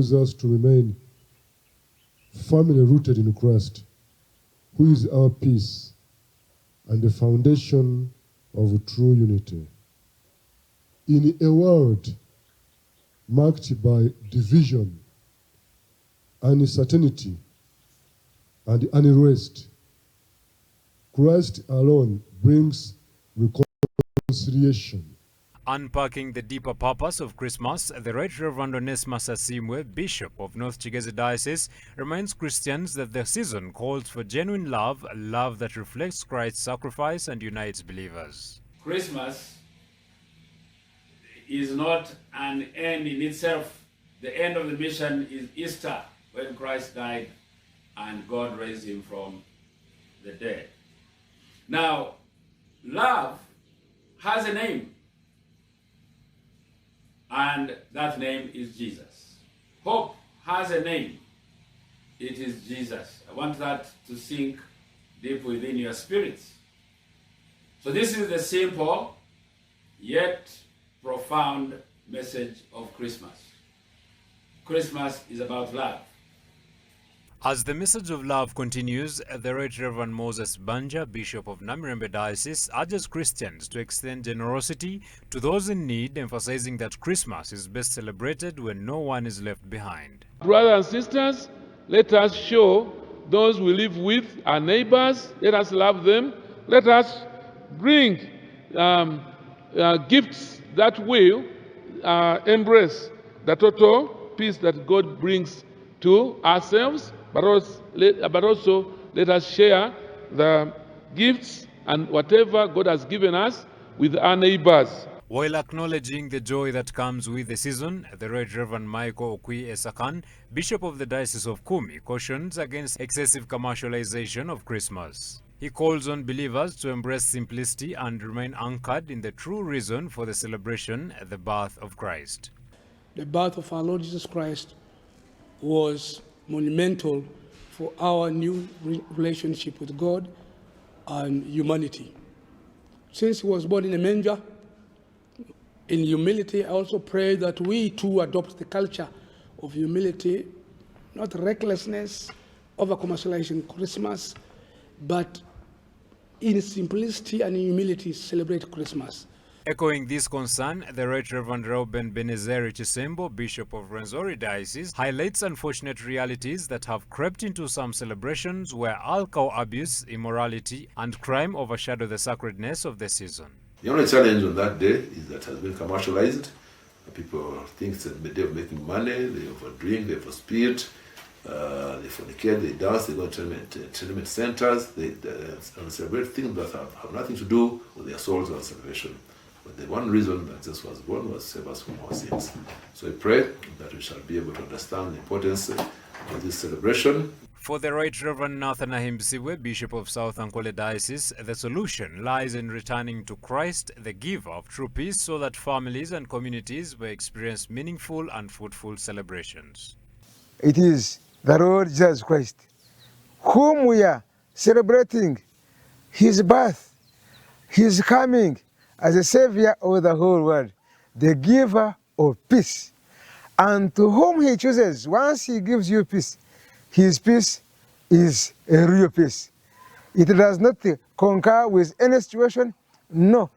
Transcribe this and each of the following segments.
us to remain firmly rooted in Christ, who is our peace and the foundation of true unity. In a world marked by division, uncertainty, and unrest, Christ alone brings reconciliation. Unpacking the deeper purpose of Christmas, the Right Reverend Onesmus Asimwe, Bishop of North Kigezi Diocese, reminds Christians that the season calls for genuine love, love that reflects Christ's sacrifice and unites believers. Christmas is not an end in itself. The end of the mission is Easter, when Christ died and God raised him from the dead. Now, love has a name, and that name is Jesus. Hope has a name. It is Jesus. I want that to sink deep within your spirits. So this is the simple yet profound message of Christmas. Christmas is about love. As the message of love continues, the Right Reverend Moses Banja, Bishop of Namirembe Diocese, urges Christians to extend generosity to those in need, emphasizing that Christmas is best celebrated when no one is left behind. Brothers and sisters, let us show those we live with, our neighbors, let us love them. Let us bring gifts that will embrace the total peace that God brings to ourselves, but also let us share the gifts and whatever God has given us with our neighbors. While acknowledging the joy that comes with the season, the Right Reverend Michael Okwi Esakan, Bishop of the Diocese of Kumi, cautions against excessive commercialization of Christmas. He calls on believers to embrace simplicity and remain anchored in the true reason for the celebration, the birth of Christ. The birth of our Lord Jesus Christ was monumental for our new relationship with God and humanity. Since he was born in a manger, in humility, I also pray that we too adopt the culture of humility, not recklessness, over commercializing Christmas, but in simplicity and humility celebrate Christmas. Echoing this concern, the Right Reverend Reuben Benezeri Chisembo, Bishop of Rwenzori Diocese, highlights unfortunate realities that have crept into some celebrations where alcohol abuse, immorality, and crime overshadow the sacredness of the season. The only challenge on that day is that it has been commercialized. People think it's a day of making money, they overdrink, they overspirit, they fornicate, they dance, they go to entertainment centers, they celebrate things that have nothing to do with their souls or salvation. But the one reason that Jesus was born was to save us from our sins. So I pray that we shall be able to understand the importance of this celebration. For the Right Reverend Nathan Ahimsiwe, Bishop of South Ankole Diocese, the solution lies in returning to Christ, the giver of true peace, so that families and communities may experience meaningful and fruitful celebrations. It is the Lord Jesus Christ, whom we are celebrating his birth, his coming as a Savior of the whole world, the giver of peace. And to whom he chooses, once he gives you peace, his peace is a real peace. It does not concur with any situation. No.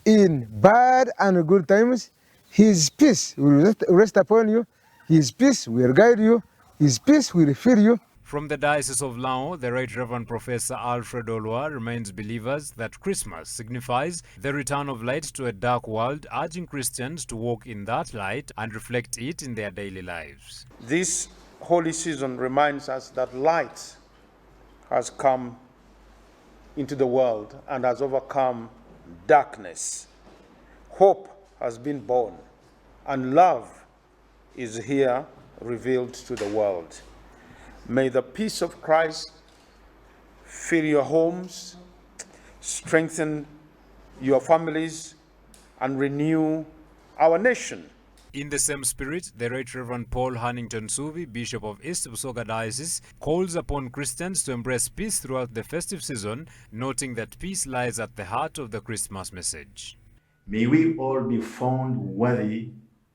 In bad and good times, his peace will rest upon you. His peace will guide you. His peace will fill you. From the Diocese of Lao, the Right Reverend Professor Alfred Olwa reminds believers that Christmas signifies the return of light to a dark world, urging Christians to walk in that light and reflect it in their daily lives. This holy season reminds us that light has come into the world and has overcome darkness. Hope has been born, and love is here revealed to the world. May the peace of Christ fill your homes, strengthen your families, and renew our nation. In the same spirit, the Right Reverend Paul Hannington Suvi, Bishop of East Busoga Diocese, calls upon Christians to embrace peace throughout the festive season, noting that peace lies at the heart of the Christmas message. May we all be found worthy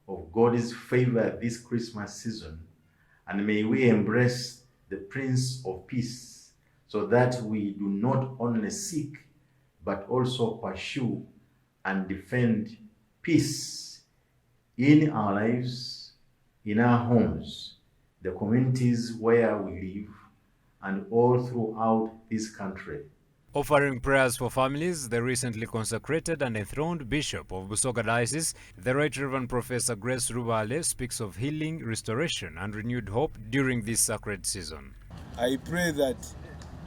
of God's favor this Christmas season, and may we embrace the Prince of Peace, so that we do not only seek, but also pursue and defend peace in our lives, in our homes, the communities where we live, and all throughout this country. Offering prayers for families, the recently consecrated and enthroned Bishop of Busoga Diocese, the Right Reverend Professor Grace Rubale, speaks of healing, restoration, and renewed hope during this sacred season. I pray that,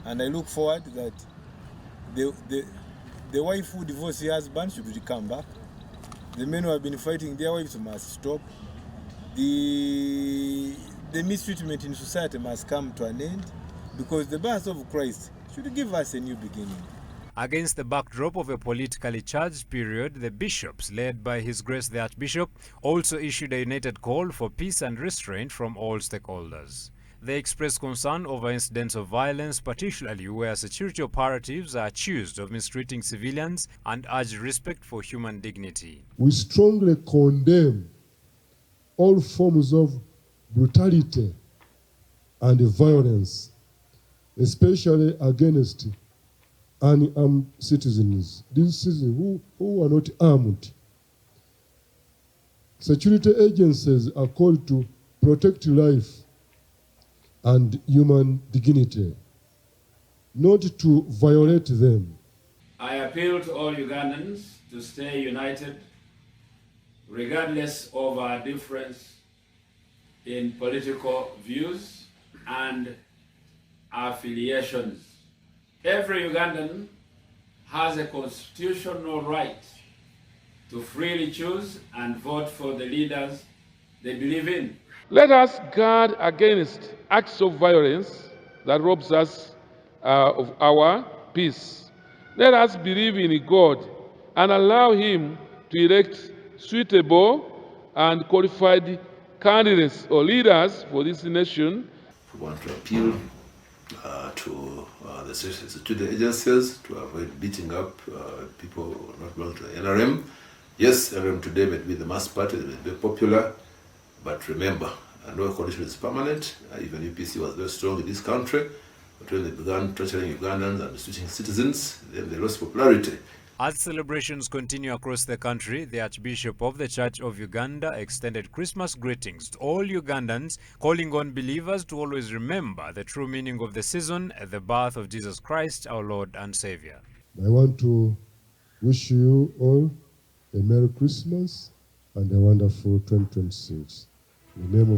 and I look forward that the wife who divorced her husband should come back. The men who have been fighting their wives must stop. The mistreatment in society must come to an end, because the birth of Christ should give us a new beginning. Against the backdrop of a politically charged period, the bishops, led by His Grace the Archbishop, also issued a united call for peace and restraint from all stakeholders. They expressed concern over incidents of violence, particularly where security operatives are accused of mistreating civilians, and urged respect for human dignity. We strongly condemn all forms of brutality and violence, especially against unarmed citizens. These citizens who are not armed. Security agencies are called to protect life and human dignity, not to violate them. I appeal to all Ugandans to stay united, regardless of our difference in political views and affiliations. Every Ugandan has a constitutional right to freely choose and vote for the leaders they believe in. Let us guard against acts of violence that robs us of our peace. Let us believe in God and allow Him to elect suitable and qualified candidates or leaders for this nation. We want to appeal to the security agencies to avoid beating up people who are not belong to the NRM. Yes, NRM today may be the mass party, it may be popular, but remember, no coalition is permanent. Even UPC was very strong in this country, but when they began torturing Ugandans and mistreating citizens, then they lost popularity. As celebrations continue across the country, the Archbishop of the Church of Uganda extended Christmas greetings to all Ugandans, calling on believers to always remember the true meaning of the season, the birth of Jesus Christ, our Lord and Saviour. I want to wish you all a Merry Christmas and a wonderful 2026. In the name of